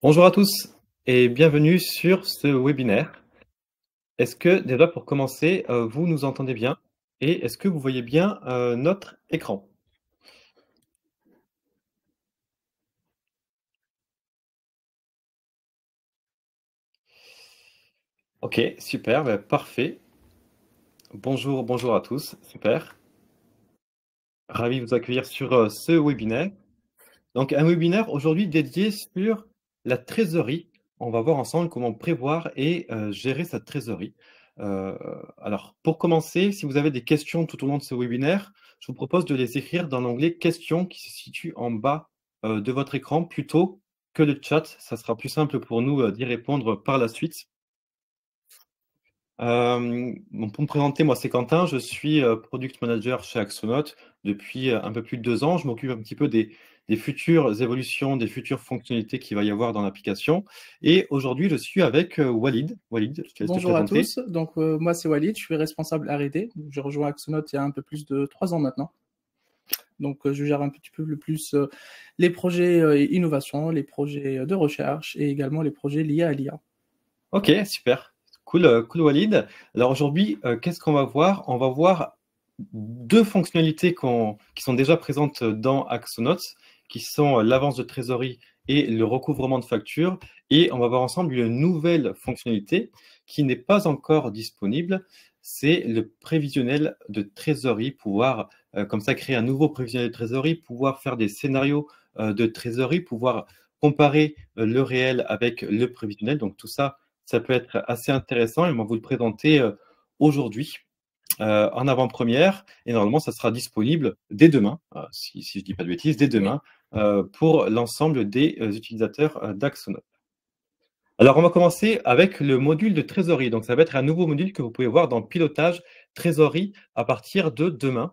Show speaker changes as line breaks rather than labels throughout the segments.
Bonjour à tous et bienvenue sur ce webinaire. Est-ce que déjà pour commencer, vous nous entendez bien et est-ce que vous voyez bien, notre écran? OK, super, bah, parfait. Bonjour, bonjour à tous, super. Ravi de vous accueillir sur, ce webinaire. Donc un webinaire aujourd'hui dédié sur la trésorerie. On va voir ensemble comment prévoir et gérer sa trésorerie. Heu, alors pour commencer, si vous avez des questions tout au long de ce webinaire, je vous propose de les écrire dans l'onglet «Questions» qui se situe en bas, de votre écran plutôt que le chat. Ça sera plus simple pour nous, d'y répondre par la suite. Bon, pour me présenter, moi, c'est Quentin. Je suis, product manager chez Axonote depuis, un peu plus de 2 ans. Je m'occupe un petit peu des futures évolutions, des futures fonctionnalités qu'il va y avoir dans l'application et aujourd'hui, je suis avec, Walid. Walid, je te laisse te
Bonjour à
présenter.
tous, donc moi c'est Walid, je suis responsable R&D. J'ai rejoint Axonote il y a un peu plus de 3 ans maintenant. Donc je gère un petit peu le plus les projets innovation, les projets de recherche et également les projets liés à l'IA.
OK, super. Cool, cool Walid. Alors aujourd'hui, qu'est-ce qu'on va voir? On va voir 2 fonctionnalités qui sont déjà présentes dans Axonote, qui sont l'avance de trésorerie et le recouvrement de factures et on va voir ensemble une nouvelle fonctionnalité qui n'est pas encore disponible, c'est le prévisionnel de trésorerie, pouvoir, comme ça créer un nouveau prévisionnel de trésorerie, pouvoir faire des scénarios, de trésorerie, pouvoir comparer, le réel avec le prévisionnel. Donc tout ça, ça peut être assez intéressant et on va vous le présenter, aujourd'hui. En avant-première et normalement ça sera disponible dès demain, si je dis pas de bêtises, dès
Oui.
demain, pour l'ensemble des, utilisateurs, d'Axonote. Alors on va commencer avec le module de trésorerie, donc ça va être un nouveau module que vous pouvez voir dans pilotage trésorerie à partir de demain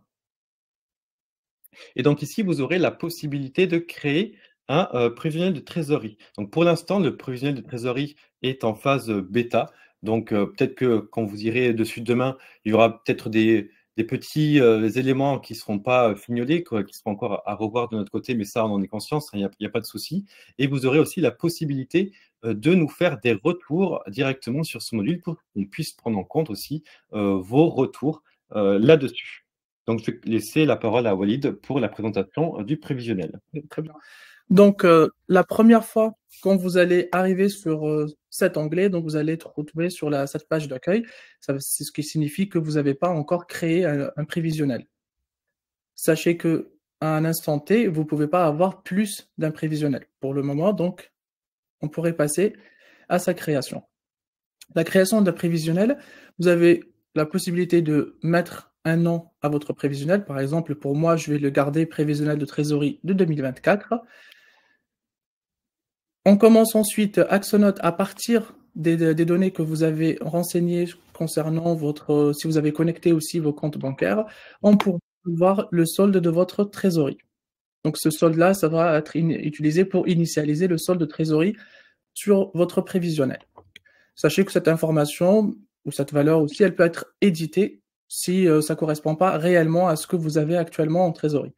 et donc ici vous aurez la possibilité de créer un, prévisionnel de trésorerie. Donc pour l'instant, le prévisionnel de trésorerie est en phase, bêta, donc peut-être que quand vous irez dessus demain, il y aura peut-être des petits, éléments qui ne seront pas, fignolés, quoi, qui seront encore à revoir de notre côté, mais ça on en est conscience, il y a pas de souci et vous aurez aussi la possibilité, de nous faire des retours directement sur ce module pour qu'on puisse prendre en compte aussi, vos retours, là-dessus. Donc, je vais laisser la parole à Walid pour la présentation du prévisionnel.
Très bien. Donc la première fois quand vous allez arriver sur cet onglet, donc vous allez être retrouvé sur cette page d'accueil. C'est ce qui signifie que vous n'avez pas encore créé un prévisionnel. Sachez que à un instant T, vous ne pouvez pas avoir plus d'un prévisionnel pour le moment, donc on pourrait passer à sa création. La création d'un prévisionnel, vous avez la possibilité de mettre un nom à votre prévisionnel. Par exemple, pour moi, je vais le garder prévisionnel de trésorerie de 2024. On commence ensuite Axonote à partir des données que vous avez renseignées concernant si vous avez connecté aussi vos comptes bancaires, on pourra voir le solde de votre trésorerie. Donc ce solde-là, ça va être utilisé pour initialiser le solde de trésorerie sur votre prévisionnel. Sachez que cette information ou cette valeur aussi, elle peut être éditée si ça ne correspond pas réellement à ce que vous avez actuellement en trésorerie.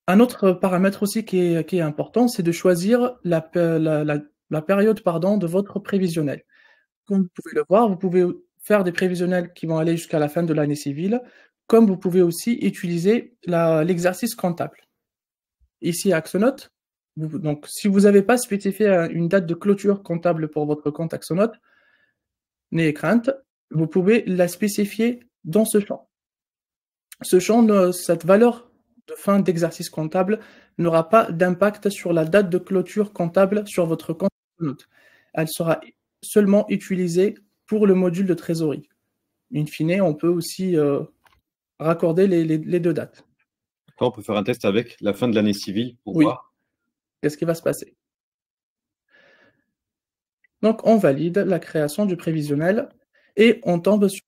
Un autre paramètre aussi qui est important, c'est de choisir la période de votre prévisionnel. Comme vous pouvez le voir, vous pouvez faire des prévisionnels qui vont aller jusqu'à la fin de l'année civile, comme vous pouvez aussi utiliser l'exercice comptable. Ici à Axonote, donc si vous n'avez pas spécifié une date de clôture comptable pour votre compte Axonote, n'ayez crainte, vous pouvez la spécifier dans ce champ. Ce champ, cette valeur de fin d'exercice comptable n'aura pas d'impact sur la date de clôture comptable sur votre compte Axonote. Elle sera seulement utilisée pour le module de trésorerie. In fine, on peut aussi raccorder les deux dates.
On peut faire un test avec la fin de l'année civile pour
Oui,
voir.
qu'est-ce qui va se passer? Donc, on valide la création du prévisionnel et on tombe sur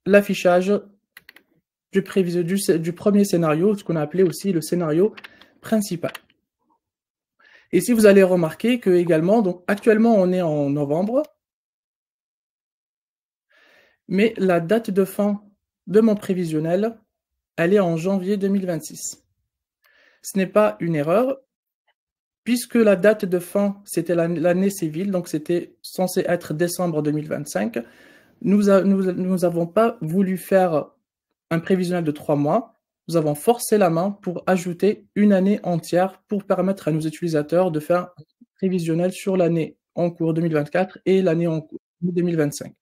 l'affichage du premier scénario, ce qu'on a appelé aussi le scénario principal. Et si vous allez remarquer que également, donc actuellement on est en novembre, mais la date de fin de mon prévisionnel, elle est en janvier 2026. Ce n'est pas une erreur, puisque la date de fin, c'était l'année civile, donc c'était censé être décembre 2025, nous n'avons pas voulu faire un prévisionnel de 3 mois. Nous avons forcé la main pour ajouter une année entière pour permettre à nos utilisateurs de faire un prévisionnel sur l'année en cours 2024 et l'année en cours 2025.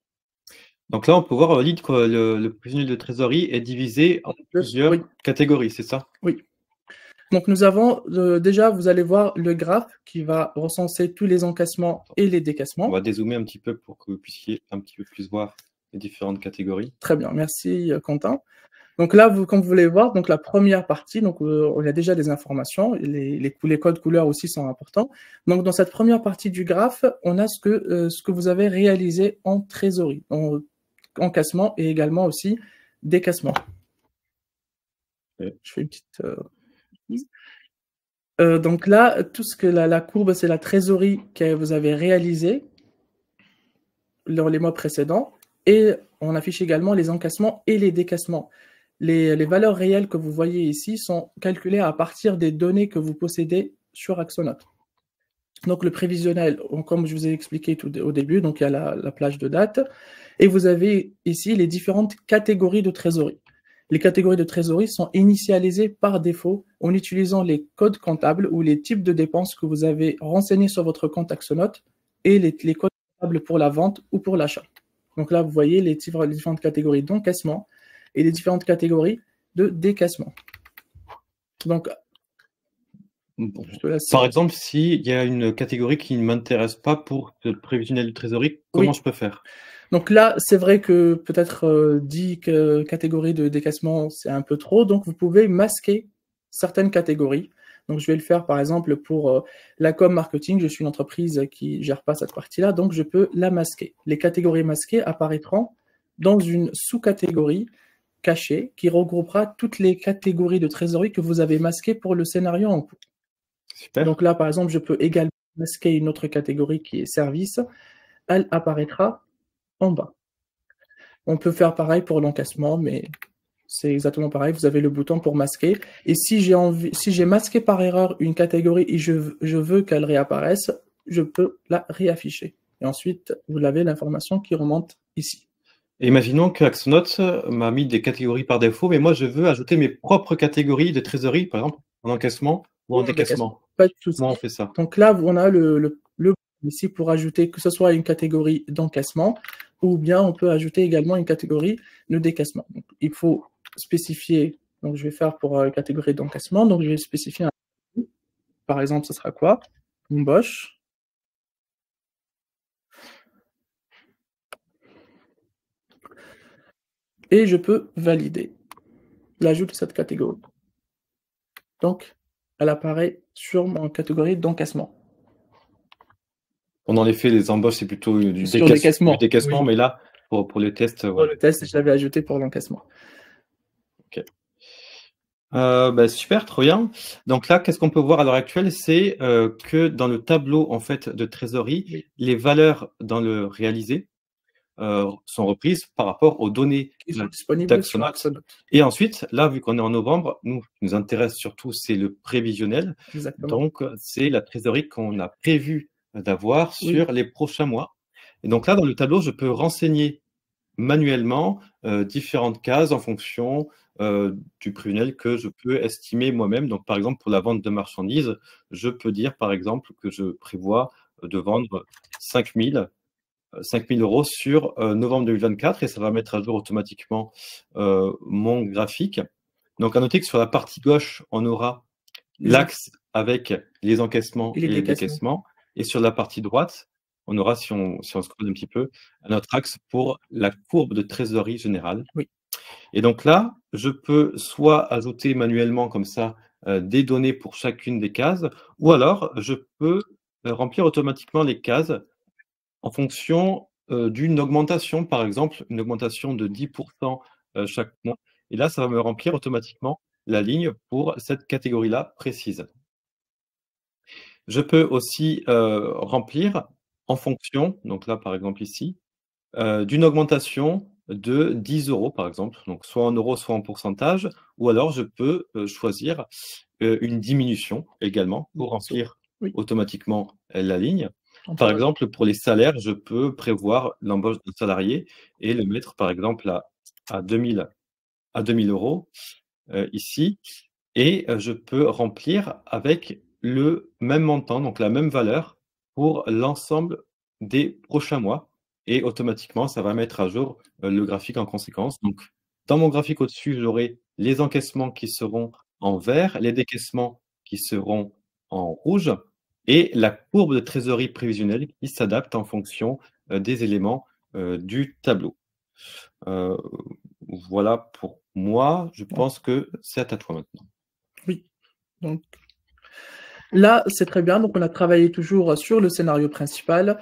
Donc là, on peut voir, on dit que le prévisionnel de trésorerie est divisé en plusieurs
Oui,
catégories, c'est ça?
oui. Donc nous avons déjà, vous allez voir le graphe qui va recenser tous les encaissements et les
On
décaissements.
va dézoomer un petit peu pour que vous puissiez un petit peu plus voir les différentes catégories.
Très bien, merci Quentin. Donc là, comme vous voulez voir, donc la première partie, donc il y a déjà des informations, les codes couleurs aussi sont importants. Donc dans cette première partie du graphe, on a ce que vous avez réalisé en trésorerie, en encaissement et également aussi décaissement.
Oui.
Je fais une petite donc là, tout ce que la courbe, c'est la trésorerie que vous avez réalisée dans les mois précédents, et on affiche également les encaissements et les décaissements. Les valeurs réelles que vous voyez ici sont calculées à partir des données que vous possédez sur Axonote. Donc le prévisionnel, comme je vous ai expliqué au début, donc il y a la plage de date, et vous avez ici les différentes catégories de trésorerie. Les catégories de trésorerie sont initialisées par défaut en utilisant les codes comptables ou les types de dépenses que vous avez renseignés sur votre compte Axonote et les codes comptables pour la vente ou pour l'achat. Donc là, vous voyez les différentes catégories d'encaissement et les différentes catégories de décaissement. Donc,
bon. Par exemple, s'il y a une catégorie qui ne m'intéresse pas pour le prévisionnel de trésorerie, comment je peux faire?
Donc là, c'est vrai que peut-être 10 catégories de décaissement, c'est un peu trop. Donc, vous pouvez masquer certaines catégories. Donc, je vais le faire, par exemple, pour la com marketing. Je suis une entreprise qui ne gère pas cette partie-là, donc je peux la masquer. Les catégories masquées apparaîtront dans une sous-catégorie cachée qui regroupera toutes les catégories de trésorerie que vous avez masquées pour le scénario en cours.
Super.
Donc là, par exemple, je peux également masquer une autre catégorie qui est service. Elle apparaîtra en bas. On peut faire pareil pour l'encaissement, mais c'est exactement pareil. Vous avez le bouton pour masquer. Et si j'ai masqué par erreur une catégorie et je veux qu'elle réapparaisse, je peux la réafficher. Et ensuite, vous avez l'information qui remonte ici.
Imaginons que Axonote m'a mis des catégories par défaut, mais moi je veux ajouter mes propres catégories de trésorerie, par exemple en encaissement ou en décaissement.
Pas de souci.
Comment on fait ça?
Donc là, on a le ici pour ajouter que ce soit une catégorie d'encaissement ou bien on peut ajouter également une catégorie de décaissement. Donc, il faut spécifier, donc je vais faire pour catégorie d'encaissement, donc je vais spécifier un, par exemple, ce sera quoi? Une Bosch. Et je peux valider l'ajout de cette catégorie. Donc, elle apparaît sur mon catégorie d'encaissement.
On en effet, les embauches, c'est plutôt du
décaissement,
oui. Mais là, pour le test,
pour le test, je l'avais ajouté pour l'encaissement.
Ok. Super, trop bien. Donc là, qu'est-ce qu'on peut voir à l'heure actuelle, c'est que dans le tableau en fait de trésorerie, les valeurs dans le réalisé sont reprises par rapport aux données
qui sont disponibles sur Axonote.
Et ensuite, là, vu qu'on est en novembre, ce qui nous intéresse surtout, c'est le prévisionnel.
Exactement.
Donc, c'est la trésorerie qu'on a prévu d'avoir sur les prochains mois. Et donc là, dans le tableau, je peux renseigner manuellement différentes cases en fonction du prévisionnel que je peux estimer moi-même. Donc, par exemple, pour la vente de marchandises, je peux dire, par exemple, que je prévois de vendre 5 000 € sur novembre 2024 et ça va mettre à jour automatiquement mon graphique. Donc, à noter que sur la partie gauche, on aura l'axe avec les encaissements et les décaissements. Et sur la partie droite, on aura, si on scrolle un petit peu, un autre axe pour la courbe de trésorerie générale.
Oui.
Et donc là, je peux soit ajouter manuellement comme ça des données pour chacune des cases, ou alors je peux remplir automatiquement les cases en fonction d'une augmentation, par exemple, une augmentation de 10% chaque mois. Et là, ça va me remplir automatiquement la ligne pour cette catégorie-là précise. Je peux aussi remplir en fonction, donc là, par exemple ici, d'une augmentation de 10 €, par exemple, donc soit en euros, soit en pourcentage, ou alors je peux choisir une diminution également pour remplir
Oui.
automatiquement la ligne.
On peut
Par exemple, pour les salaires, je peux prévoir l'embauche d'un salarié et le mettre, par exemple, à 2000 euros ici. Et je peux remplir avec le même montant, donc la même valeur pour l'ensemble des prochains mois et automatiquement, ça va mettre à jour, le graphique en conséquence. Donc dans mon graphique au-dessus, j'aurai les encaissements qui seront en vert, les décaissements qui seront en rouge et la courbe de trésorerie prévisionnelle qui s'adapte en fonction, des éléments, du tableau. Heu, voilà pour moi, je
bon,
pense que c'est à toi maintenant.
oui. Donc là, c'est très bien. Donc on a travaillé toujours sur le scénario principal.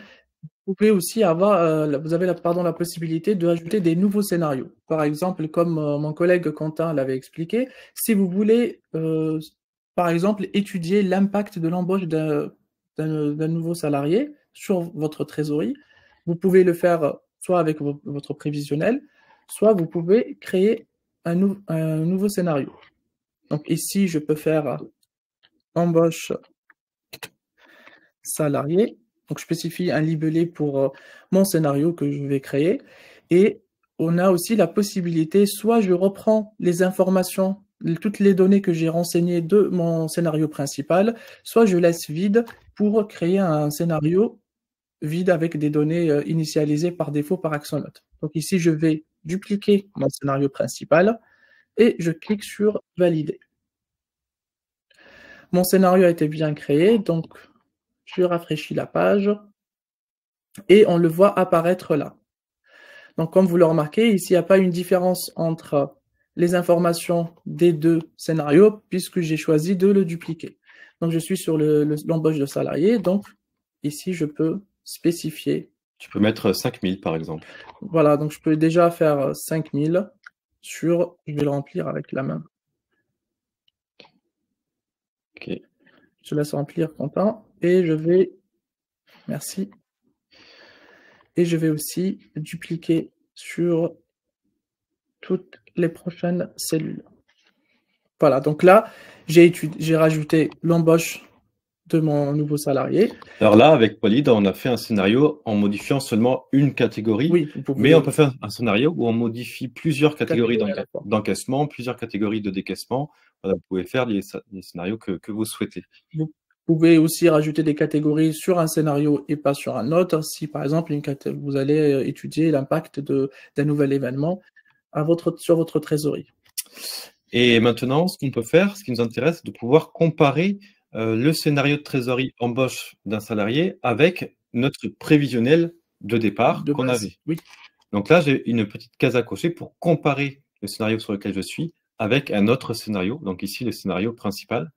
Vous pouvez aussi avoir, vous avez la possibilité d'ajouter des nouveaux scénarios. Par exemple, comme mon collègue Quentin l'avait expliqué, si vous voulez, par exemple, étudier l'impact de l'embauche d'un nouveau salarié sur votre trésorerie, vous pouvez le faire soit avec votre prévisionnel, soit vous pouvez créer un nouveau scénario. Donc ici, je peux faire embauche salarié. Donc, je spécifie un libellé pour mon scénario que je vais créer. Et on a aussi la possibilité, soit je reprends les informations, toutes les données que j'ai renseignées de mon scénario principal, soit je laisse vide pour créer un scénario vide avec des données initialisées par défaut par Axonote. Donc ici, je vais dupliquer mon scénario principal et je clique sur Valider. Mon scénario a été bien créé, donc je rafraîchis la page et on le voit apparaître là. Donc, comme vous le remarquez, ici, il n'y a pas une différence entre les informations des deux scénarios puisque j'ai choisi de le dupliquer. Donc, je suis sur l'embauche de salarié. Donc, ici, je peux spécifier.
Tu peux mettre 5000 par exemple.
Voilà, donc je peux déjà faire 5000 sur, je vais le remplir avec la main.
OK.
Je laisse remplir Quentin et je vais, merci. Et je vais aussi dupliquer sur toutes les prochaines cellules. Voilà, donc là, j'ai rajouté l'embauche de mon nouveau salarié.
Alors là, avec Walid, on a fait un scénario en modifiant seulement une catégorie,
Oui, vous
mais on
pouvez
peut faire un scénario où on modifie plusieurs catégories
catégorie à la fois.
d'encaissement, plusieurs catégories de décaissement. Voilà, vous pouvez faire les scénarios que vous souhaitez.
Vous pouvez aussi rajouter des catégories sur un scénario et pas sur un autre. Si par exemple, vous allez étudier l'impact d'un nouvel événement sur votre trésorerie.
Et maintenant, ce qu'on peut faire, ce qui nous intéresse, c'est de pouvoir comparer le scénario de trésorerie embauche d'un salarié avec notre prévisionnel de départ
De
qu'on
base,
avait.
oui.
Donc là, j'ai une petite case à cocher pour comparer le scénario sur lequel je suis avec un autre scénario, donc ici le scénario principal.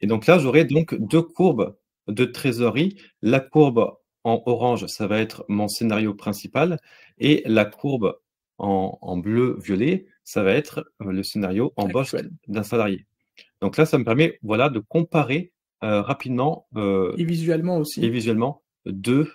Et donc là, j'aurai donc deux courbes de trésorerie. La courbe en orange, ça va être mon scénario principal, et la courbe en bleu-violet, ça va être le scénario embauche
Actuel.
d'un salarié. Donc là, ça me permet, voilà, de comparer rapidement
Et visuellement aussi.
et visuellement deux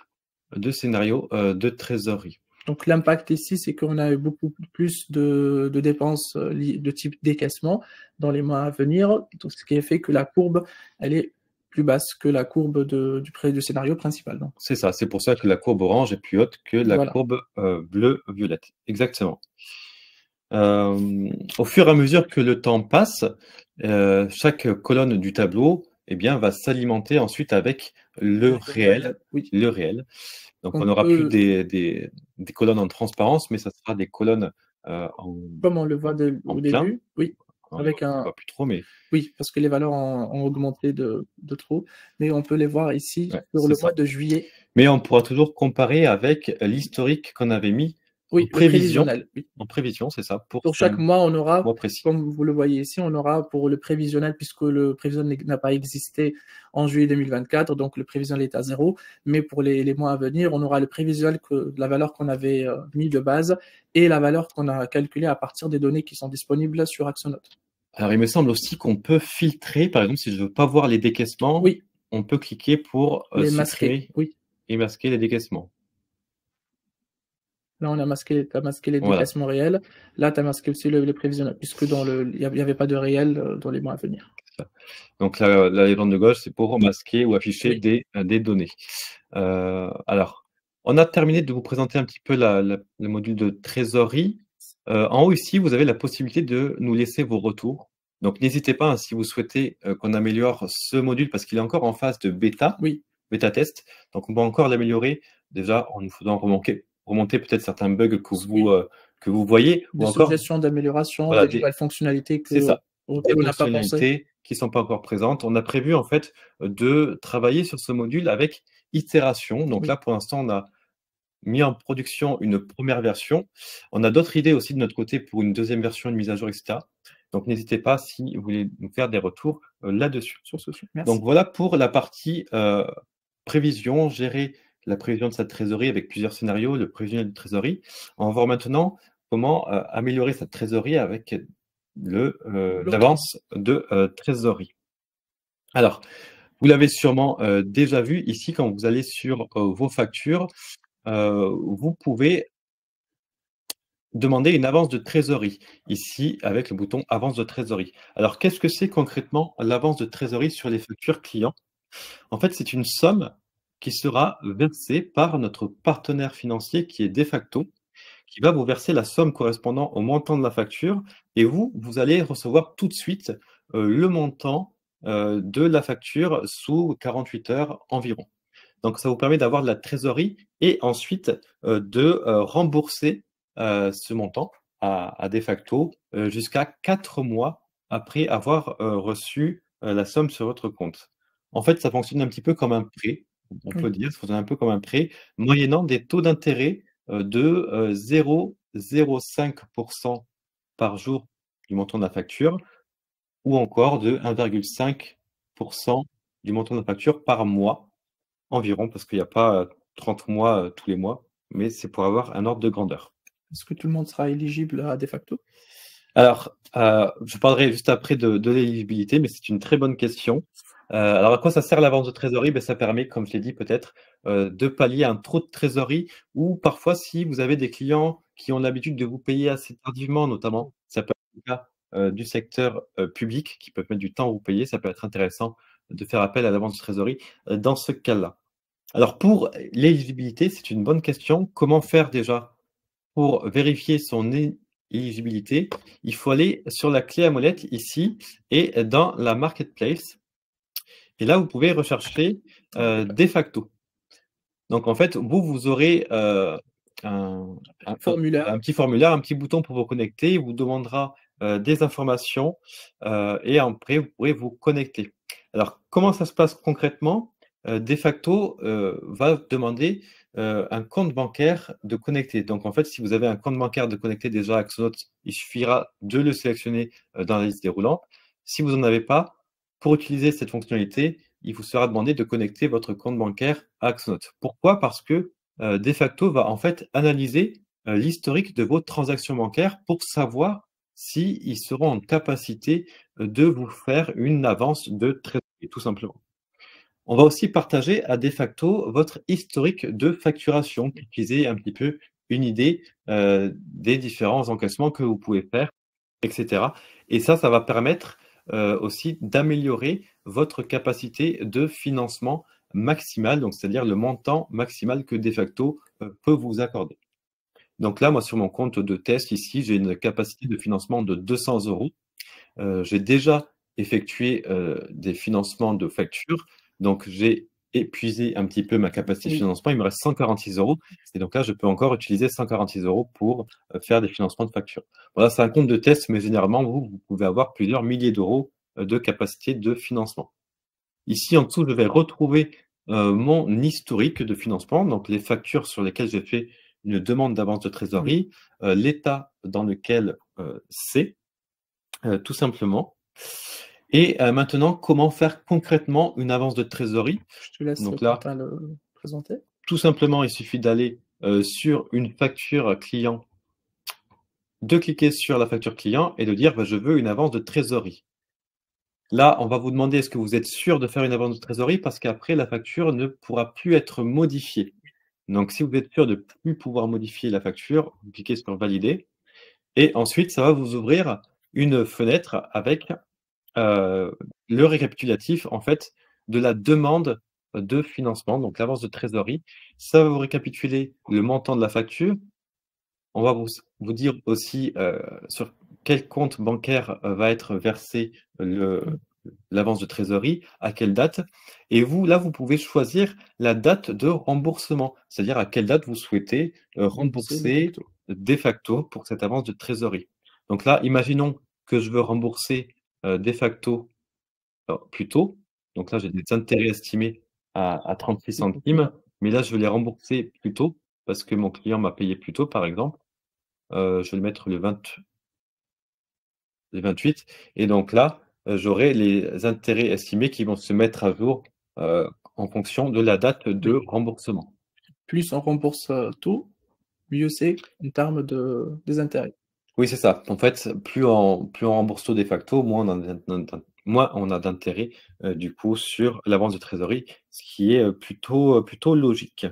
scénarios de trésorerie.
Donc l'impact ici, c'est qu'on a eu beaucoup plus de dépenses de type décaissement dans les mois à venir, donc ce qui a fait que la courbe, elle est plus basse que la courbe du scénario principal. Donc.
C'est ça, c'est pour ça que la courbe orange est plus haute que la
Voilà.
courbe bleu-violette. Exactement. Au fur et à mesure que le temps passe, chaque colonne du tableau eh bien, va s'alimenter ensuite avec le réel.
Oui.
Le réel. Donc, on
On
n'aura plus
peut,
des colonnes en transparence, mais ça sera des colonnes
comme on le voit
en
au
plein.
début, oui,
On
avec
ne voit plus trop, mais
oui, parce que les valeurs ont augmenté de trop, mais on peut les voir ici
ouais,
sur
c'est
le
ça.
mois de juillet.
Mais on pourra toujours comparer avec l'historique qu'on avait mis en
Oui, le
prévision.
prévisionnel, oui.
En prévision, c'est ça, pour
Pour
un
chaque mois, on aura,
mois précis.
comme vous le voyez ici, on aura pour le prévisionnel, puisque le prévisionnel n'a pas existé en juillet 2024, donc le prévisionnel est à 0. Mais pour les mois à venir, on aura le prévisionnel, la valeur qu'on avait mis de base et la valeur qu'on a calculée à partir des données qui sont disponibles sur Axonote.
Alors, il me semble aussi qu'on peut filtrer, par exemple, si je ne veux pas voir les décaissements,
Oui,
on peut cliquer pour
les masquer,
supprimer
oui.
et masquer les décaissements.
Là, on a masqué, t'as masqué les
Voilà.
décaissements réels. Là, tu as masqué aussi les prévisionnels, puisque il n'y avait pas de réel dans les mois à venir.
Donc la légende de gauche, c'est pour masquer ou afficher
Oui.
des données. Alors, on a terminé de vous présenter un petit peu le module de trésorerie. En haut ici, vous avez la possibilité de nous laisser vos retours. Donc n'hésitez pas, hein, si vous souhaitez, qu'on améliore ce module parce qu'il est encore en phase de bêta,
Oui.
bêta test. Donc on peut encore l'améliorer, déjà en nous faisant remonter peut-être certains bugs
Oui.
que vous voyez
Des
ou encore
suggestions d'amélioration,
voilà
des nouvelles fonctionnalités
c'est ça, des
auxquelles on n'a pas pensé.
fonctionnalités qui sont pas encore présentes. On a prévu en fait, de travailler sur ce module avec itération. Donc
Oui.
là, pour l'instant, on a mis en production une première version. On a d'autres idées aussi de notre côté pour une deuxième version, une mise à jour et cetera. Donc n'hésitez pas si vous voulez nous faire des retours, là-dessus.
Sur ce sujet. Merci.
Donc voilà pour la partie, prévision, gérer la prévision de sa trésorerie avec plusieurs scénarios, le prévisionnel de trésorerie. On va voir maintenant comment, améliorer sa trésorerie avec
L'autre.
l'avance de, trésorerie. Alors, vous l'avez sûrement, déjà vu ici quand vous allez sur, vos factures, vous pouvez demander une avance de trésorerie, ici avec le bouton avance de trésorerie. Alors qu'est-ce que c'est concrètement l'avance de trésorerie sur les factures clients? En fait, c'est une somme qui sera versée par notre partenaire financier qui est Defacto, qui va vous verser la somme correspondant au montant de la facture et vous allez recevoir tout de suite, le montant, de la facture sous 48 heures environ. Donc ça vous permet d'avoir de la trésorerie et ensuite, de, rembourser, ce montant à Defacto, jusqu'à 4 mois après avoir, reçu, la somme sur votre compte. En fait, ça fonctionne un petit peu comme un prêt, on peut
Oui.
dire, ça fonctionne un peu comme un prêt, moyennant des taux d'intérêt, de, 0,05 par jour du montant de la facture ou encore de 1,5 du montant de la facture par mois. Environ, parce qu'il y a pas, 30 mois, tous les mois, mais c'est pour avoir un ordre de grandeur.
Est-ce que tout le monde sera éligible à Defacto?
Alors, je parlerai juste après de l'éligibilité, mais c'est une très bonne question. Alors à quoi ça sert l'avance de trésorerie? Beh, ça permet, comme je l'ai dit peut-être, de pallier un trop de trésorerie ou parfois si vous avez des clients qui ont l'habitude de vous payer assez tardivement notamment, ça peut être le cas, du secteur, public qui peuvent mettre du temps à vous payer, ça peut être intéressant de faire appel à l'avance de trésorerie, dans ce cas-là. Alors pour l'éligibilité, c'est une bonne question. Comment faire déjà pour vérifier son éligibilité? Il faut aller sur la clé à molette ici et dans la marketplace et là vous pouvez rechercher, Defacto. Donc en fait, vous aurez, un
Formulaire.
un petit formulaire, un petit bouton pour vous connecter. Il vous demandera, des informations, et après vous pourrez vous connecter. Alors comment ça se passe concrètement? Defacto, va demander, un compte bancaire de connecté. Donc en fait, si vous avez un compte bancaire de connecté déjà Axonote, il suffira de le sélectionner, dans la liste déroulante. Si vous en avez pas, pour utiliser cette fonctionnalité, il vous sera demandé de connecter votre compte bancaire à Axonote. Pourquoi? Parce que, Defacto va en fait analyser, l'historique de vos transactions bancaires pour savoir s'ils seront en capacité, de vous faire une avance de trésorerie, tout simplement. On va aussi partager à Defacto votre historique de facturation pour qu'ils aient un petit peu une idée, des différents encaissements que vous pouvez faire et cetera et ça va permettre, aussi d'améliorer votre capacité de financement maximale, donc c'est-à-dire le montant maximal que Defacto, peut vous accorder. Donc là, moi, sur mon compte de test ici, j'ai une capacité de financement de 200 €. J'ai déjà effectué, des financements de factures, donc j'ai épuisé un petit peu ma capacité de
Oui.
financement. Il me reste 146 € et donc là, je peux encore utiliser 146 € pour, faire des financements de factures. Voilà, c'est un compte de test, mais généralement, vous pouvez avoir plusieurs milliers d'euros, de capacité de financement. Ici, en dessous, je vais retrouver, mon historique de financement, donc les factures sur lesquelles j'ai fait une demande d'avance de
Oui.
trésorerie, l'état dans lequel, c'est, tout simplement et maintenant, comment faire concrètement une avance de trésorerie?
Je te laisse,
Donc là,
Quentin, le présenter.
tout simplement, il suffit d'aller, sur une facture client, de cliquer sur la facture client et de dire: «Bah, je veux une avance de trésorerie». Là, on va vous demander: «Est-ce que vous êtes sûr de faire une avance de trésorerie?» parce qu'après la facture ne pourra plus être modifiée. Donc si vous êtes sûr de plus pouvoir modifier la facture, vous cliquez sur «Valider» et ensuite ça va vous ouvrir une fenêtre avec le récapitulatif, en fait, de la demande de financement, donc l'avance de trésorerie. Ça va vous récapituler le montant de la facture. On va vous dire aussi, sur quel compte bancaire, va être versé l'avance de trésorerie, à quelle date, et vous, là, vous pouvez choisir la date de remboursement. C'est-à-dire à quelle date vous souhaitez,
Rembourser de
rembourser
facto.
de facto pour cette avance de trésorerie. Donc là, imaginons que je veux rembourser, de facto, plus tôt. Donc là, j'ai des intérêts estimés à 36 centimes, mais là, je veux les rembourser plus tôt parce que mon client m'a payé plus tôt, par exemple. Je vais le mettre le 28, et donc là, j'aurai les intérêts estimés qui vont se mettre à jour, heu, en fonction de la date de
Oui.
remboursement.
Plus on rembourse tôt, mieux c'est en termes des intérêts.
Oui, c'est ça. En fait, plus on rembourse tôt de facto, moins on a d'intérêt, du coup, sur l'avance de trésorerie, ce qui est, plutôt logique.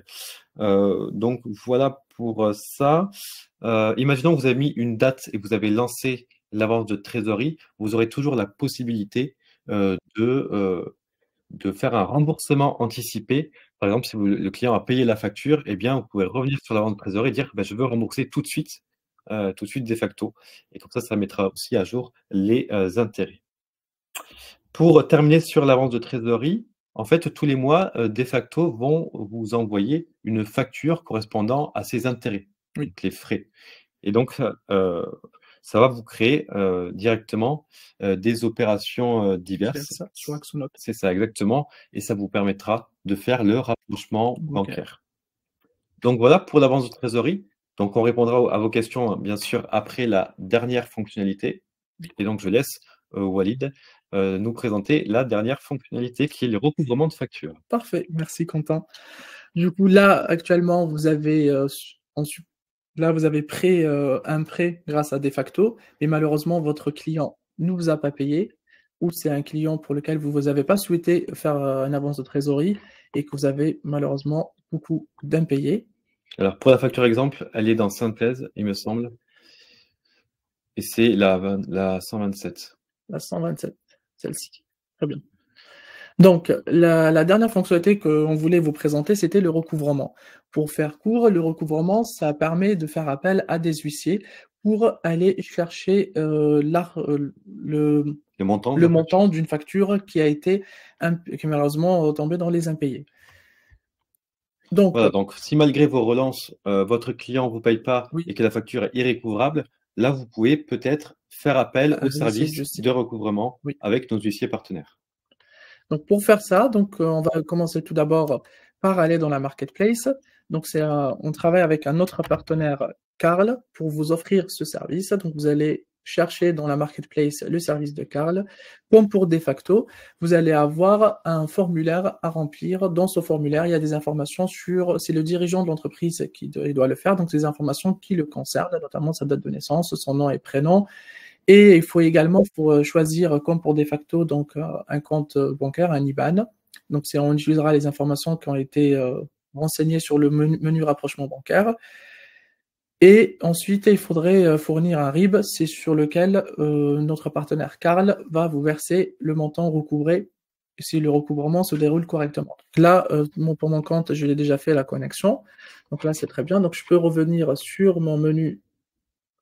Donc voilà pour, ça. Imaginons que vous avez mis une date et que vous avez lancé l'avance de trésorerie, vous aurez toujours la possibilité, de faire un remboursement anticipé. Par exemple, si le client a payé la facture, eh bien, vous pouvez revenir sur l'avance de trésorerie et dire: «Bah, je veux rembourser tout de suite de facto», et comme ça mettra aussi à jour les, intérêts. Pour terminer sur l'avance de trésorerie, en fait, tous les mois, de facto vont vous envoyer une facture correspondant à ces intérêts,
Oui,
donc les frais, et donc ça va vous créer, directement, des opérations, diverses.
ça sur Axonote.
C'est ça, exactement, et ça vous permettra de faire le rapprochement
OK.
bancaire. Donc voilà pour l'avance de trésorerie. Donc on répondra à vos questions, hein, bien sûr, après la dernière fonctionnalité, et donc je laisse, Walid, nous présenter la dernière fonctionnalité qui est le recouvrement de factures.
Parfait, merci Quentin. Du coup, là, actuellement, vous avez, là, vous avez un prêt grâce à Defacto, mais malheureusement, votre client ne vous a pas payé, ou c'est un client pour lequel vous avez pas souhaité faire, une avance de trésorerie et que vous avez malheureusement beaucoup d'impayés.
Alors pour la facture exemple, elle est dans synthèse, il me semble, et c'est la 127.
La 127, celle-ci. Très bien. Donc, la dernière fonctionnalité qu'on voulait vous présenter, c'était le recouvrement. Pour faire court, le recouvrement, ça permet de faire appel à des huissiers pour aller chercher
Le montant de
le
la facture.
montant d'une facture qui a été qui est malheureusement tombée dans les impayés. Donc,
Voilà, donc si malgré vos relances, votre client ne vous paye pas
oui,
et que la facture est irrécouvrable, là, vous pouvez peut-être faire appel
un
au
huissier de
service
justice.
de recouvrement
Oui.
avec nos huissiers partenaires.
Donc pour faire ça, on va commencer tout d'abord par aller dans la marketplace. Donc on travaille avec un autre partenaire, Karl, pour vous offrir ce service. Donc vous allez chercher dans la marketplace le service de Karl. Comme pour Defacto, vous allez avoir un formulaire à remplir. Dans ce formulaire, il y a des informations c'est le dirigeant de l'entreprise il doit le faire, donc des informations qui le concernent, notamment sa date de naissance, son nom et prénom, et il faut également choisir, comme pour Defacto, donc un compte bancaire, un IBAN. Donc on utilisera les informations qui ont été renseignées sur le menu rapprochement bancaire. Et ensuite, il faudrait fournir un RIB, c'est sur lequel notre partenaire Karl va vous verser le montant recouvré si le recouvrement se déroule correctement. Donc là, pour mon compte, je l'ai déjà fait la connexion. Donc là, c'est très bien. Donc je peux revenir sur mon menu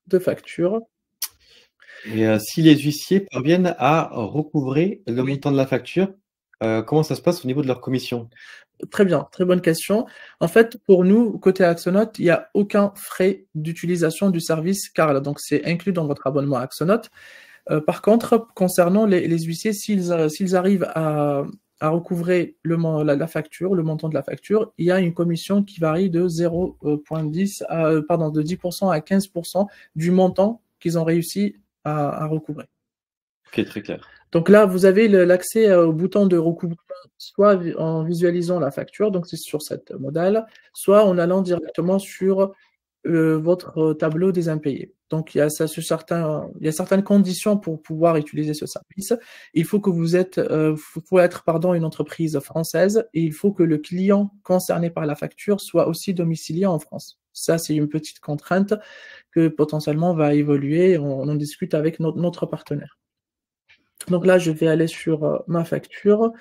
de facture.
Et si les huissiers parviennent à recouvrer le
Oui.
montant de la facture, comment ça se passe au niveau de leur commission?
Très bien, très bonne question. En fait, pour nous, côté Axonote, il n'y a aucun frais d'utilisation du service Carl, donc c'est inclus dans votre abonnement Axonote. Par contre, concernant les huissiers, s'ils arrivent à recouvrer la facture, le montant de la facture, il y a une commission qui varie de 0,10 pardon, de 10% à 15% du montant qu'ils ont réussi à recouvrer.
OK, très clair.
Donc là, vous avez l'accès au bouton de recouvrement, soit en visualisant la facture, donc c'est sur cette modale, soit en allant directement sur votre tableau des impayés. Donc il y a certaines conditions pour pouvoir utiliser ce service. Il faut que faut être une entreprise française, et il faut que le client concerné par la facture soit aussi domicilié en France. Ça, c'est une petite contrainte que potentiellement va évoluer. On en discute avec notre partenaire. Donc là, je vais aller sur ma facture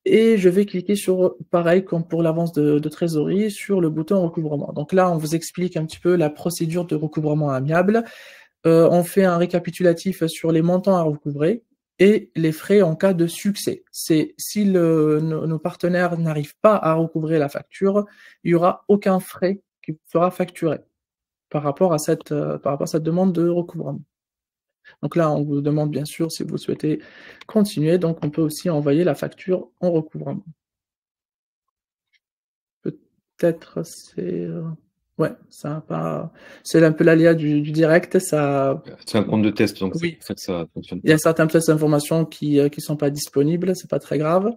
et je vais cliquer sur, pareil comme pour l'avance de trésorerie, sur le bouton recouvrement. Donc là, on vous explique un petit peu la procédure de recouvrement amiable. On fait un récapitulatif sur les montants à recouvrer et les frais en cas de succès. C'est si nos partenaires n'arrivent pas à recouvrer la facture, il n'y aura aucun frais qui vous sera facturé par rapport à cette demande de recouvrement. Donc là, on vous demande bien sûr si vous souhaitez continuer, donc on peut aussi envoyer la facture en recouvrement. Peut-être ouais, ça a pas. C'est un peu l'aléa du direct, ça.
C'est un compte de test, donc
Oui.
c'est pour ça que ça fonctionne
Il y a
pas.
certaines pièces d'information qui sont pas disponibles, c'est pas très grave.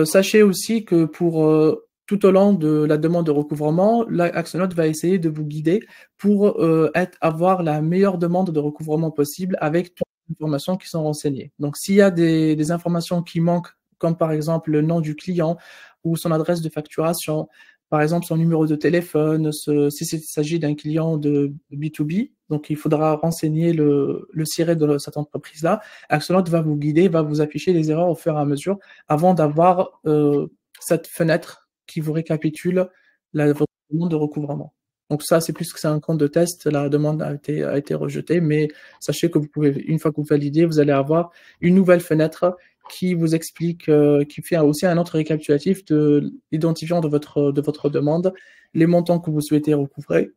Sachez aussi que pour tout au long de la demande de recouvrement, Axonote va essayer de vous guider pour avoir la meilleure demande de recouvrement possible avec toutes les informations qui sont renseignées. Donc, s'il y a des informations qui manquent, comme par exemple le nom du client ou son adresse de facturation, par exemple son numéro de téléphone, si il s'agit d'un client de B2B, donc il faudra renseigner le SIRET de cette entreprise-là. Axonote va vous guider, va vous afficher les erreurs au fur et à mesure avant d'avoir cette fenêtre qui vous récapitule votre demande de recouvrement. Donc ça, c'est plus que c'est un compte de test, la demande a été rejetée, mais sachez que vous pouvez, une fois que vous validez, vous allez avoir une nouvelle fenêtre qui vous explique, qui fait aussi un autre récapitulatif de l'identifiant de votre demande, les montants que vous souhaitez recouvrer,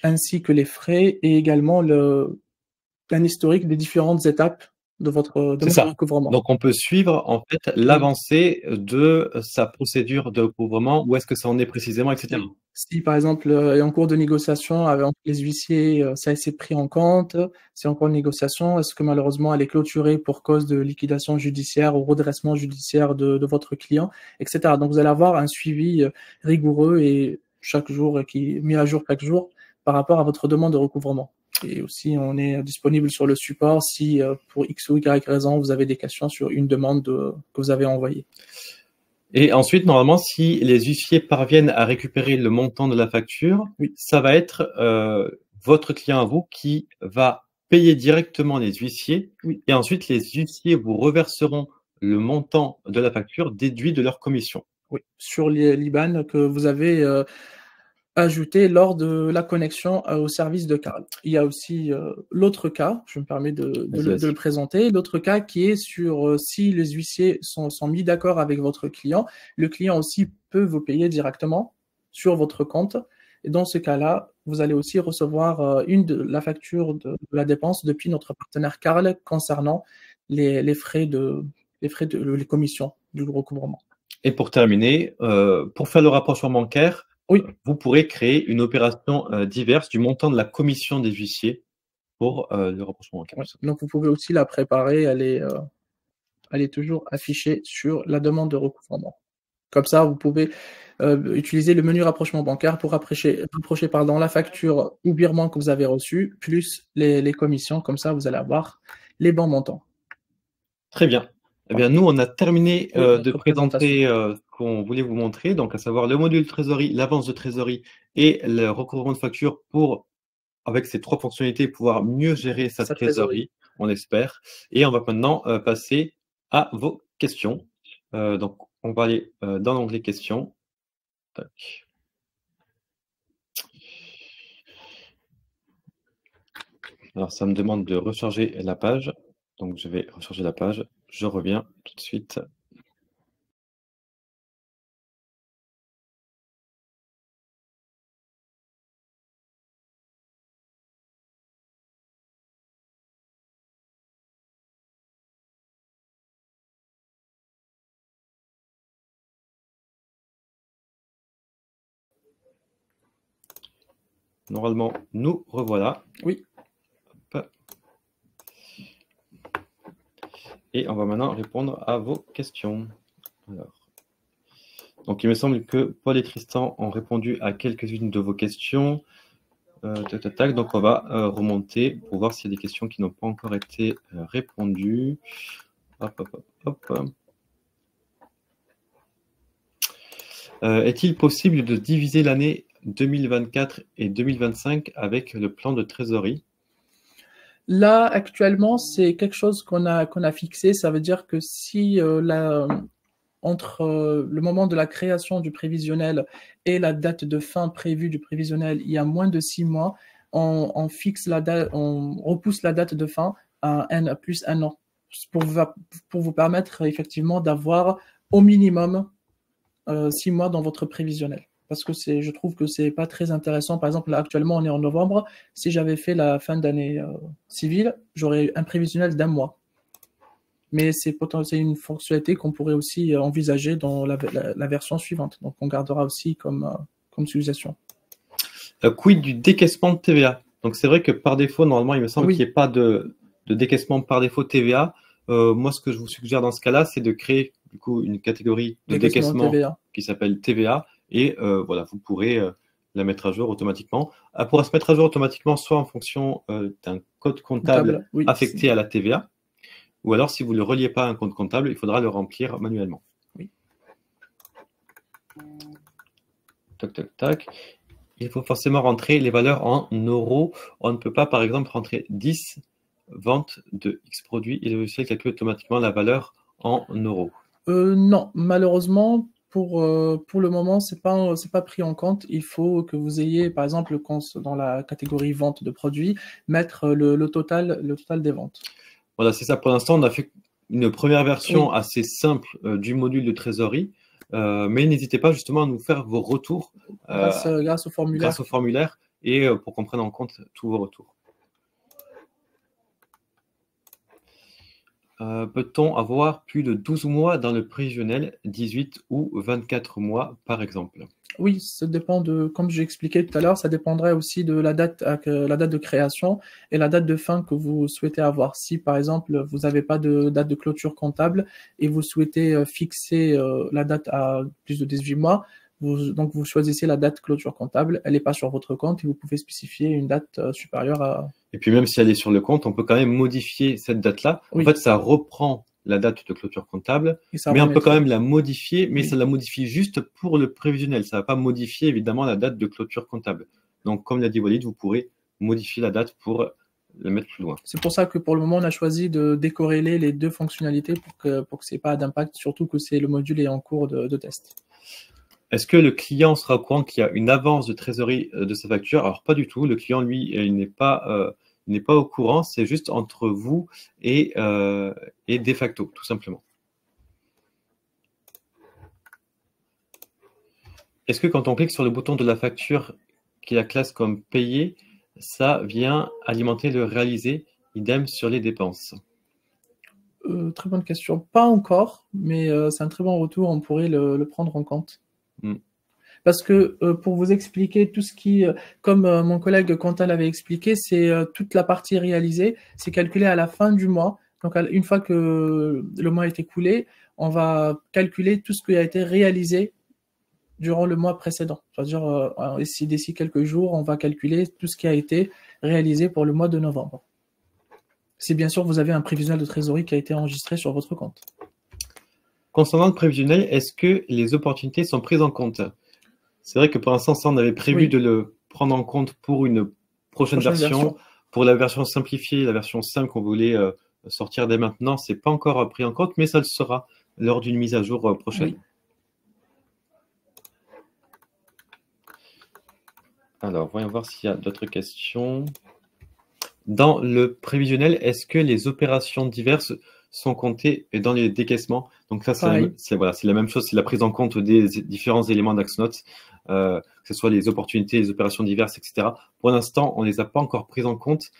ainsi que les frais et également un historique des différentes étapes de votre demande de recouvrement.
Donc, on peut suivre en fait l'avancée de sa procédure de recouvrement, où est-ce que ça en est précisément, etc.
Si par exemple est en cours de négociation avec les huissiers, ça s'est pris en compte, c'est en cours de négociation, est-ce que malheureusement elle est clôturée pour cause de liquidation judiciaire ou redressement judiciaire de votre client, etc. Donc vous allez avoir un suivi rigoureux et chaque jour qui est mis à jour chaque jour par rapport à votre demande de recouvrement. Et aussi, on est disponible sur le support si pour X ou Y raison, vous avez des questions sur une demande que vous avez envoyée.
Et ensuite, normalement, si les huissiers parviennent à récupérer le montant de la facture,
oui,
ça va être votre client à vous qui va payer directement les huissiers.
Oui.
Et ensuite, les huissiers vous reverseront le montant de la facture déduit de leur commission.
Oui, sur l'IBAN que vous avez ajouté lors de la connexion au service de Carl. Il y a aussi l'autre cas, je me permets de le présenter, l'autre cas qui est sur si les huissiers sont mis d'accord avec votre client, le client aussi peut vous payer directement sur votre compte. Et dans ce cas-là, vous allez aussi recevoir la facture de la dépense depuis notre partenaire Carl concernant les frais les commissions du recouvrement.
Et pour terminer, pour faire le rapprochement bancaire,
oui,
vous pourrez créer une opération diverse du montant de la commission des huissiers pour le rapprochement bancaire.
Oui. Donc, vous pouvez aussi la préparer, elle est toujours affichée sur la demande de recouvrement. Comme ça, vous pouvez utiliser le menu rapprochement bancaire pour rapprocher la facture ou virement que vous avez reçu, plus les commissions. Comme ça, vous allez avoir les bons montants.
Très bien. Eh bien, nous, on a terminé de présenter ce qu'on voulait vous montrer, donc à savoir le module trésorerie, l'avance de trésorerie et le recouvrement de facture pour, avec ces trois fonctionnalités, pouvoir mieux gérer sa trésorerie, on espère. Et on va maintenant passer à vos questions. Donc, on va aller dans l'onglet questions. Tac. Alors, ça me demande de recharger la page. Donc, je vais recharger la page. Je reviens tout de suite. Normalement, nous revoilà.
Oui.
Hop. Et on va maintenant répondre à vos questions. Alors. Donc, il me semble que Paul et Tristan ont répondu à quelques-unes de vos questions. Donc, on va remonter pour voir s'il y a des questions qui n'ont pas encore été répondues. Hop, hop, hop, hop. Est-il possible de diviser l'année 2024 et 2025 avec le plan de trésorerie?
Là, actuellement, c'est quelque chose qu'on a fixé. Ça veut dire que si entre le moment de la création du prévisionnel et la date de fin prévue du prévisionnel, il y a moins de 6 mois, on fixe la date, on repousse la date de fin à plus un an pour vous permettre effectivement d'avoir au minimum 6 mois dans votre prévisionnel. Parce que je trouve que c'est pas très intéressant. Par exemple, là, actuellement, on est en novembre. Si j'avais fait la fin d'année civile, j'aurais un prévisionnel d'un mois. Mais c'est une fonctionnalité qu'on pourrait aussi envisager dans la version suivante. Donc, on gardera aussi comme suggestion.
Quid du décaissement de TVA? Donc, c'est vrai que par défaut, normalement, il me semble
Oui.
qu'il n'y ait pas de décaissement par défaut TVA. Moi, ce que je vous suggère dans ce cas-là, c'est de créer du coup une catégorie de décaissement
TVA.
qui s'appelle TVA. Et voilà, vous pourrez la mettre à jour automatiquement. Elle pourra se mettre à jour automatiquement soit en fonction d'un code comptable
Oui,
affecté à la TVA, ou alors si vous ne le reliez pas à un compte comptable, il faudra le remplir manuellement.
Oui.
Tac, tac, tac. Il faut forcément rentrer les valeurs en euros. On ne peut pas, par exemple, rentrer 10 ventes de X produits et le logiciel calcule automatiquement la valeur en euros.
Non, malheureusement, pour le moment, c'est pas pris en compte. Il faut que vous ayez, par exemple, dans la catégorie vente de produits, mettre le total des ventes.
Voilà, c'est ça. Pour l'instant, on a fait une première version
Oui.
assez simple du module de trésorerie. Mais n'hésitez pas justement à nous faire vos retours
Grâce au formulaire.
grâce au formulaire et pour qu'on prenne en compte tous vos retours. Peut-on avoir plus de 12 mois dans le prévisionnel, 18 ou 24 mois par exemple?
Oui, ça dépend comme j'ai expliqué tout à l'heure, ça dépendrait aussi de la date de création et la date de fin que vous souhaitez avoir. Si par exemple vous n'avez pas de date de clôture comptable et vous souhaitez fixer la date à plus de 18 mois, donc vous choisissez la date clôture comptable, elle n'est pas sur votre compte et vous pouvez spécifier une date supérieure à...
Et puis même si elle est sur le compte, on peut quand même modifier cette date-là.
Oui.
En fait, ça reprend la date de clôture comptable, mais on peut quand même la modifier, mais ça la modifie juste pour le prévisionnel. Ça ne va pas modifier évidemment la date de clôture comptable. Donc, comme l'a dit Walid, vous pourrez modifier la date pour le mettre plus loin.
C'est pour ça que pour le moment, on a choisi de décorréler les deux fonctionnalités pour que ce n'ait pas d'impact, surtout que le module est en cours de test.
Est-ce que le client sera au courant qu'il y a une avance de trésorerie de sa facture? Alors, pas du tout. Le client, lui, il n'est pas au courant. C'est juste entre vous et de facto, tout simplement. Est-ce que quand on clique sur le bouton de la facture qui la classe comme payé, ça vient alimenter le réalisé, idem sur les dépenses?
Très bonne question. Pas encore, mais c'est un très bon retour. On pourrait le prendre en compte. Parce que pour vous expliquer tout ce qui, comme mon collègue Quentin avait expliqué, c'est toute la partie réalisée, c'est calculé à la fin du mois. Donc une fois que le mois est écoulé, on va calculer tout ce qui a été réalisé durant le mois précédent. C'est-à-dire d'ici quelques jours, on va calculer tout ce qui a été réalisé pour le mois de novembre. Si bien sûr vous avez un prévisionnel de trésorerie qui a été enregistré sur votre compte.
Concernant le prévisionnel, est-ce que les opportunités sont prises en compte? C'est vrai que pour l'instant, ça, on avait prévu de le prendre en compte pour une prochaine version. Pour la version simplifiée, la version 5 qu'on voulait sortir dès maintenant, ce n'est pas encore pris en compte, mais ça le sera lors d'une mise à jour prochaine. Oui. Alors, voyons voir s'il y a d'autres questions. Dans le prévisionnel, est-ce que les opérations diverses sont comptées dans les décaissements? Donc ça, c'est la même chose, c'est la prise en compte des différents éléments d'Axonote, que ce soit les opportunités, les opérations diverses, etc. Pour l'instant, on ne les a pas encore prises en compte.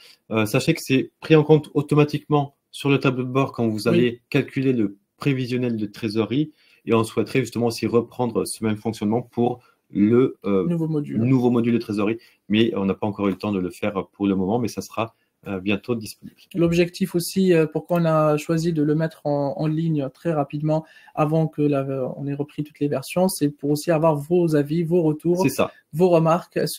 Sachez que c'est pris en compte automatiquement sur le tableau de bord quand vous allez calculer le prévisionnel de trésorerie, et on souhaiterait justement aussi reprendre ce même fonctionnement pour le nouveau module de trésorerie, mais on n'a pas encore eu le temps de le faire pour le moment, mais ça sera bientôt disponible.
L'objectif aussi, pourquoi on a choisi de le mettre en ligne très rapidement avant que on ait repris toutes les versions, c'est pour aussi avoir vos avis, vos retours, vos remarques, qu'est-ce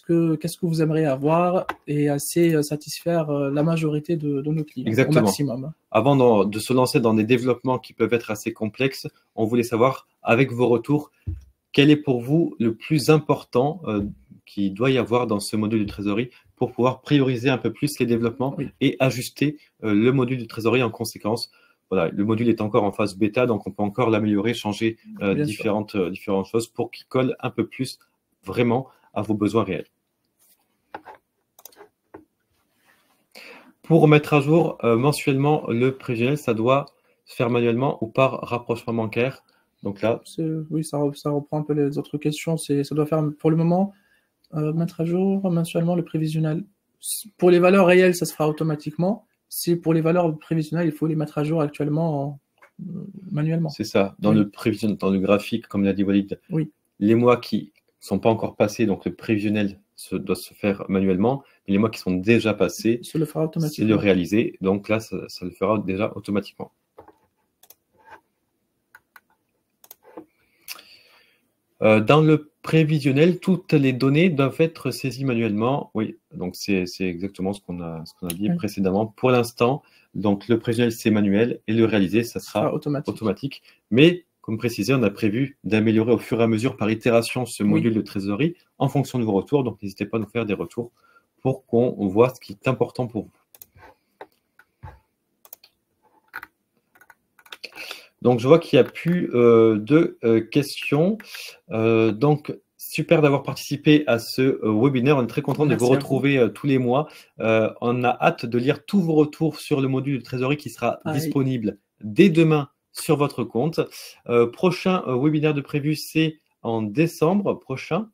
que vous aimeriez avoir et assez satisfaire la majorité de nos clients au maximum.
Avant de se lancer dans des développements qui peuvent être assez complexes, on voulait savoir, avec vos retours, quel est pour vous le plus important qu'il doit y avoir dans ce module de trésorerie pour pouvoir prioriser un peu plus les développements et ajuster le module de trésorerie en conséquence. Voilà, le module est encore en phase bêta, donc on peut encore l'améliorer, changer différentes choses pour qu'il colle un peu plus vraiment à vos besoins réels. Pour mettre à jour mensuellement le prévisionnel, ça doit se faire manuellement ou par rapprochement bancaire. Donc là,
oui, ça reprend un peu les autres questions. Ça doit faire pour le moment mettre à jour mensuellement le prévisionnel. Pour les valeurs réelles, ça se fera automatiquement. Si pour les valeurs prévisionnelles, il faut les mettre à jour actuellement manuellement.
C'est ça. Dans le prévisionnel, dans le graphique, comme l'a dit Walid, les mois qui ne sont pas encore passés, donc le prévisionnel doit se faire manuellement. Et les mois qui sont déjà passés,
c'est
le réaliser. Donc là, ça le fera déjà automatiquement. Dans le prévisionnel, toutes les données doivent être saisies manuellement. Oui, donc c'est exactement ce qu'on a dit précédemment. Pour l'instant, donc le prévisionnel, c'est manuel et le réaliser, ça sera automatique. Mais, comme précisé, on a prévu d'améliorer au fur et à mesure par itération ce module de trésorerie en fonction de vos retours. Donc, n'hésitez pas à nous faire des retours pour qu'on voit ce qui est important pour vous. Donc, je vois qu'il n'y a plus de questions. Donc, super d'avoir participé à ce webinaire. On est très content de vous retrouver tous les mois. On a hâte de lire tous vos retours sur le module de trésorerie qui sera disponible dès demain sur votre compte. Prochain webinaire de prévu, c'est en décembre prochain.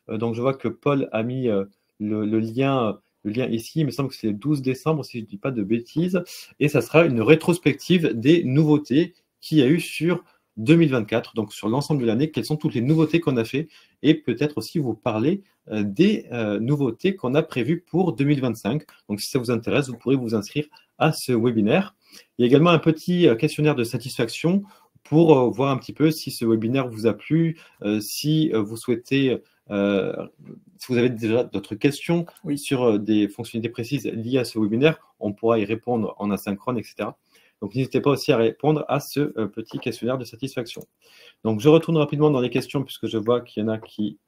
Donc, je vois que Paul a mis le lien ici. Il me semble que c'est le 12 décembre, si je ne dis pas de bêtises. Et ça sera une rétrospective des nouveautés qu'il y a eu sur 2024, donc sur l'ensemble de l'année, quelles sont toutes les nouveautés qu'on a fait et peut-être aussi vous parler des nouveautés qu'on a prévues pour 2025. Donc si ça vous intéresse, vous pourrez vous inscrire à ce webinaire. Il y a également un petit questionnaire de satisfaction pour voir un petit peu si ce webinaire vous a plu, si vous souhaitez, si vous avez déjà d'autres questions sur des fonctionnalités précises liées à ce webinaire, on pourra y répondre en asynchrone, etc. Donc, n'hésitez pas aussi à répondre à ce petit questionnaire de satisfaction. Donc, je retourne rapidement dans les questions puisque je vois qu'il y en a qui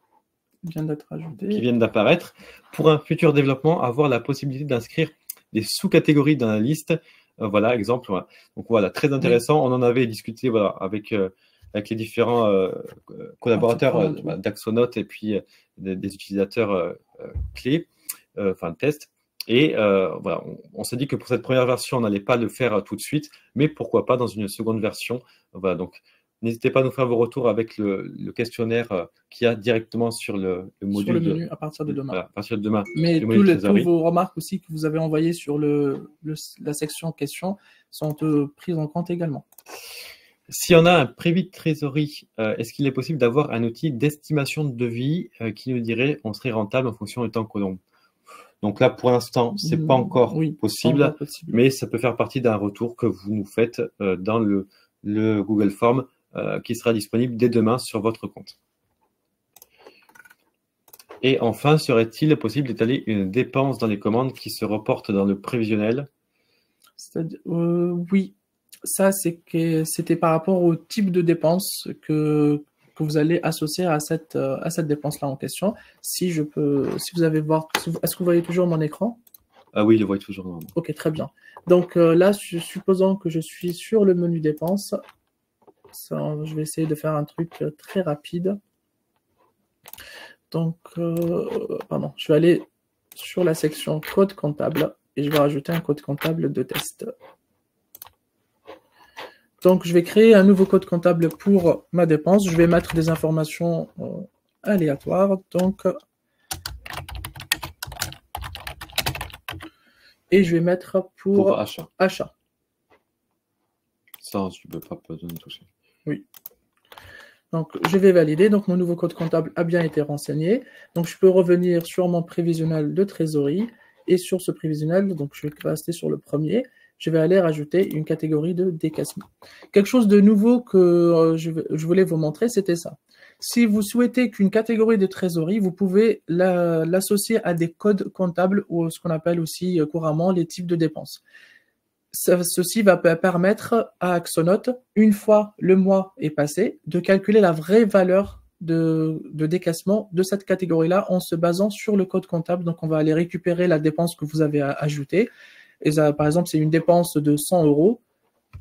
viennent d'apparaître. Pour un futur développement, avoir la possibilité d'inscrire des sous-catégories dans la liste. Voilà, exemple. Voilà. Donc, voilà, très intéressant. On en avait discuté avec les différents collaborateurs d'Axonote et puis des utilisateurs clés, enfin tests. Et voilà, on s'est dit que pour cette première version, on n'allait pas le faire tout de suite, mais pourquoi pas dans une seconde version. Voilà, donc n'hésitez pas à nous faire vos retours avec le questionnaire qu'il y a directement sur le module.
Sur le menu à partir de demain.
Voilà, à partir de demain.
Mais tous vos remarques aussi que vous avez envoyées sur la section questions sont prises en compte également.
Si on a un prévis de trésorerie, est-ce qu'il est possible d'avoir un outil d'estimation de devis qui nous dirait on serait rentable en fonction du temps que l'on. Donc là, pour l'instant, ce n'est pas encore possible, mais ça peut faire partie d'un retour que vous nous faites dans le Google Form qui sera disponible dès demain sur votre compte. Et enfin, serait-il possible d'étaler une dépense dans les commandes qui se reportent dans le prévisionnel?
Oui, ça c'était par rapport au type de dépense que vous allez associer à cette dépense-là en question. Si vous avez voir, est-ce que vous voyez toujours mon écran?
Ah oui, il le voit toujours.
Ok, très bien. Donc là, supposons que je suis sur le menu dépenses. Je vais essayer de faire un truc très rapide. Donc, pardon, je vais aller sur la section code comptable et je vais rajouter un code comptable de test. Donc, je vais créer un nouveau code comptable pour ma dépense. Je vais mettre des informations aléatoires. Donc, et je vais mettre pour achat.
Ça, je ne peux pas besoin de toucher.
Oui. Donc, je vais valider. Donc, mon nouveau code comptable a bien été renseigné. Donc, je peux revenir sur mon prévisionnel de trésorerie. Et sur ce prévisionnel, donc je vais rester sur le premier. Je vais aller rajouter une catégorie de décaissement. Quelque chose de nouveau que je voulais vous montrer, c'était ça. Si vous souhaitez qu'une catégorie de trésorerie, vous pouvez l'associer à des codes comptables ou ce qu'on appelle aussi couramment les types de dépenses. Ceci va permettre à Axonote, une fois le mois est passé, de calculer la vraie valeur de décaissement de cette catégorie-là en se basant sur le code comptable. Donc, on va aller récupérer la dépense que vous avez ajoutée. Et ça, par exemple, c'est une dépense de 100 euros.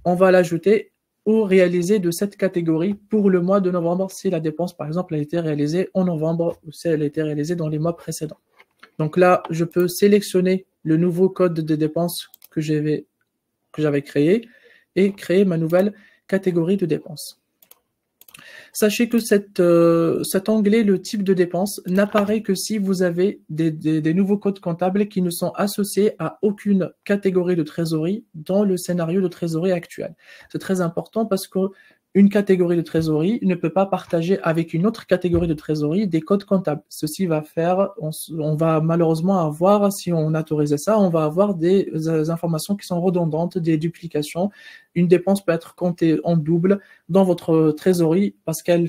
On va l'ajouter ou réaliser de cette catégorie pour le mois de novembre si la dépense, par exemple, a été réalisée en novembre ou si elle a été réalisée dans les mois précédents. Donc là, je peux sélectionner le nouveau code de dépenses que j'avais créé et créer ma nouvelle catégorie de dépenses. Sachez que cet onglet, le type de dépense, n'apparaît que si vous avez des nouveaux codes comptables qui ne sont associés à aucune catégorie de trésorerie dans le scénario de trésorerie actuel. C'est très important parce qu'une catégorie de trésorerie ne peut pas partager avec une autre catégorie de trésorerie des codes comptables. Ceci va faire, on va malheureusement avoir, si on autorisait ça, on va avoir des informations qui sont redondantes, des duplications. Une dépense peut être comptée en double dans votre trésorerie parce qu'elle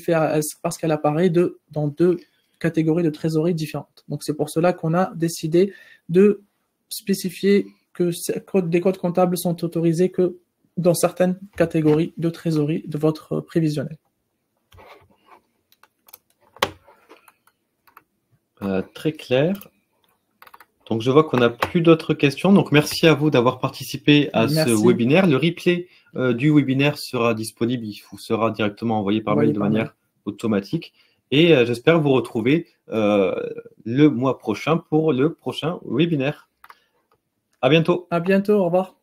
apparaît dans deux catégories de trésorerie différentes. Donc, c'est pour cela qu'on a décidé de spécifier que des codes comptables sont autorisés que dans certaines catégories de trésorerie de votre prévisionnel.
Très clair. Donc, je vois qu'on n'a plus d'autres questions. Donc, merci à vous d'avoir participé à ce webinaire. Le replay du webinaire sera disponible. Il vous sera directement envoyé par mail de manière automatique. Et j'espère vous retrouver le mois prochain pour le prochain webinaire. À bientôt.
À bientôt. Au revoir.